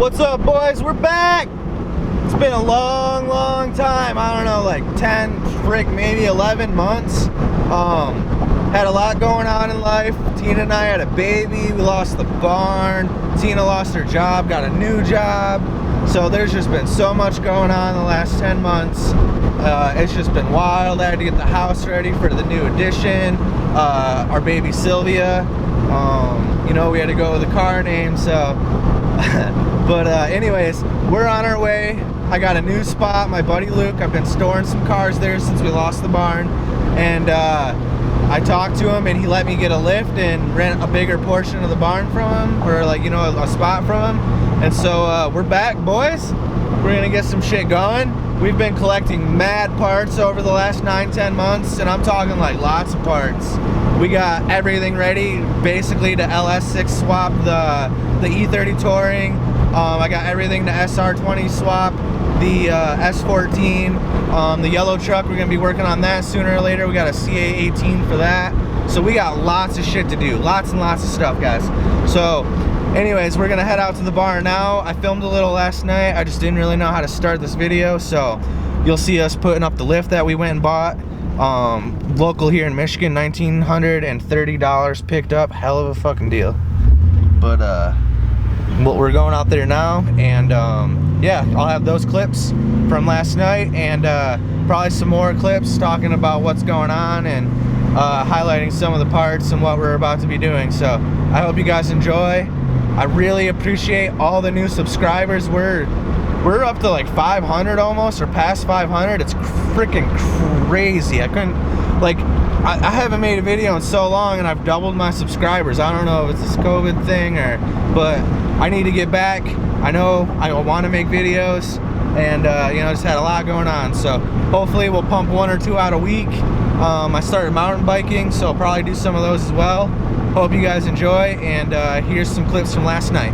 What's up, boys? We're back. It's been a long time. I don't know, like 10, maybe 11 months. Had a lot going on in life. Tina and I had a baby. We lost the barn. Tina lost her job, got a new job. So there's just been so much going on in the last 10 months. It's just been wild. I had to get the house ready for the new addition. Our baby Sylvia. You know, we had to go with the car name, so but anyways, we're on our way. I got a new spot, my buddy Luke. I've been storing some cars there since we lost the barn, and I talked to him and he let me get a lift and rent a bigger portion of the barn from him, or like, you know, a spot from him. And so we're back, boys. We're gonna get some shit going. We've been collecting mad parts over the last 9-10 months, and I'm talking like lots of parts. We got everything ready basically to LS6 swap the E30 Touring. I got everything to SR20 swap, the S14, the yellow truck. We're gonna be working on that sooner or later. We got a CA18 for that. So we got lots of shit to do, lots and lots of stuff, guys. So anyways, we're gonna head out to the barn now. I filmed a little last night. I just didn't really know how to start this video, so you'll see us putting up the lift that we went and bought. Local here in Michigan, $1,930 picked up. Hell of a fucking deal. But we're going out there now, and yeah, I'll have those clips from last night, and probably some more clips talking about what's going on and highlighting some of the parts and what we're about to be doing. So I hope you guys enjoy. I really appreciate all the new subscribers. We're up to like 500 almost, or past 500. It's freaking crazy. I couldn't, like, I haven't made a video in so long, and I've doubled my subscribers. I don't know if it's this COVID thing, or, but I need to get back. I know I want to make videos, and you know, just had a lot going on. So hopefully we'll pump 1 or 2 out a week. I started mountain biking, so I'll probably do some of those as well. Hope you guys enjoy, and here's some clips from last night.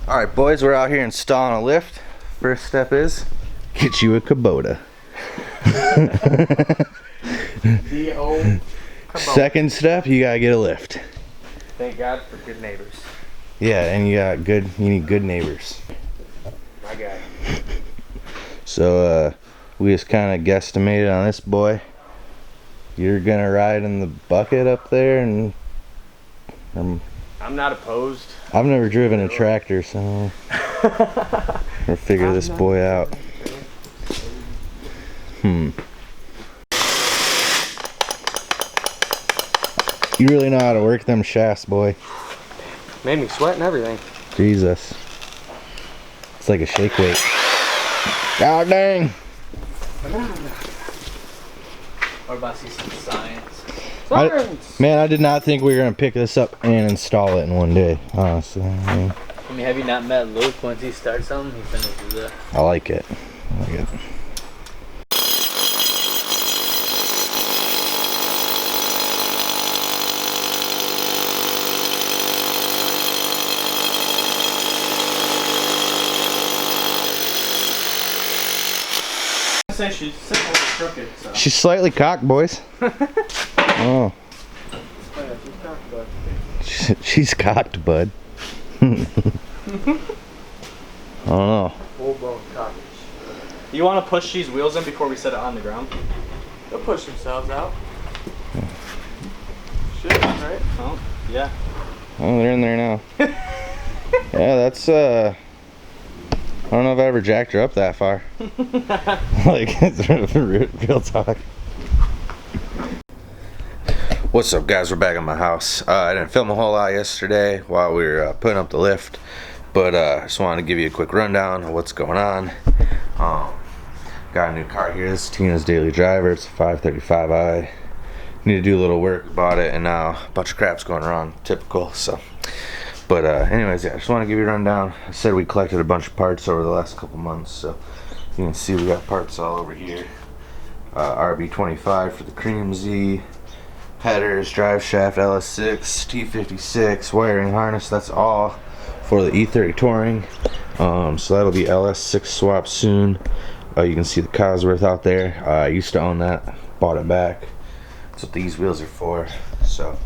Alright, boys, we're out here installing a lift. First step is get you a Kubota. The old Kubota. Second step, you gotta get a lift. Thank God for good neighbors. Yeah, and you need good neighbors. My guy. So we just kind of guesstimated on this boy. You're gonna ride in the bucket up there, and I'm not opposed. I've never driven a tractor, so we'll figure this boy out. You really know how to work them shafts, boy. Made me sweat and everything. Jesus. It's like a shake weight. God dang. What about some science? Man, I did not think we were going to pick this up and install it in one day, honestly. I mean, have you not met Luke? Once he starts something, he finishes it. I like it. I like it. Say she's sitting a little crooked, so. She's slightly cocked, boys. Oh. She's cocked, bud. I don't know. Full blown cockage. You want to push these wheels in before we set it on the ground? They'll push themselves out. Should, right? Oh, yeah. Oh, they're in there now. Yeah, that's I don't know if I ever jacked her up that far. Like, it's real talk. What's up, guys? We're back at my house. I didn't film a whole lot yesterday while we were putting up the lift, But just wanted to give you a quick rundown of what's going on. Got a new car here. This is Tina's daily driver. It's a 535i. Need to do a little work, bought it, and now a bunch of crap's going wrong. Typical. So, but anyways, yeah, I just want to give you a rundown. I said we collected a bunch of parts over the last couple months, so you can see we got parts all over here. RB25 for the Cream Z, headers, drive shaft, LS6, T56, wiring harness. That's all for the E30 Touring. So that'll be LS6 swap soon. You can see the Cosworth out there. I used to own that, bought it back. That's what these wheels are for. So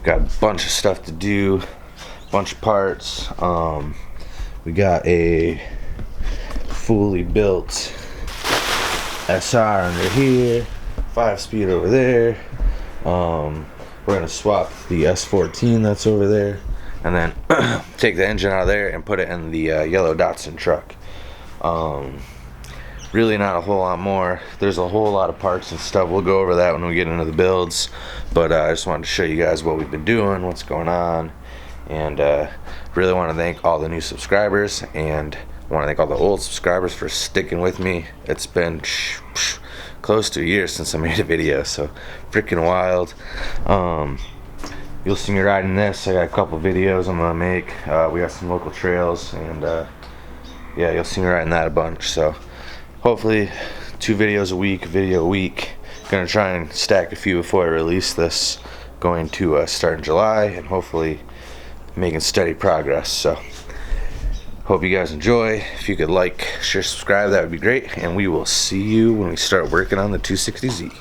got a bunch of stuff to do, bunch of parts. We got a fully built SR under here, 5-speed over there. We're gonna swap the S14 that's over there, and then take the engine out of there and put it in the yellow Datsun truck. Really not a whole lot more. There's a whole lot of parts and stuff. We'll go over that when we get into the builds, but I just wanted to show you guys what we've been doing, what's going on, and really want to thank all the new subscribers, and want to thank all the old subscribers for sticking with me. It's been close to a year since I made a video, so freaking wild. You'll see me riding this. I got a couple videos I'm gonna make. We got some local trails, and yeah, you'll see me riding that a bunch. So hopefully 2 videos a week, video a week. Gonna try and stack a few before I release this, going to start in July, and hopefully making steady progress. So hope you guys enjoy. If you could like, share, subscribe, that would be great, and we will see you when we start working on the 260Z.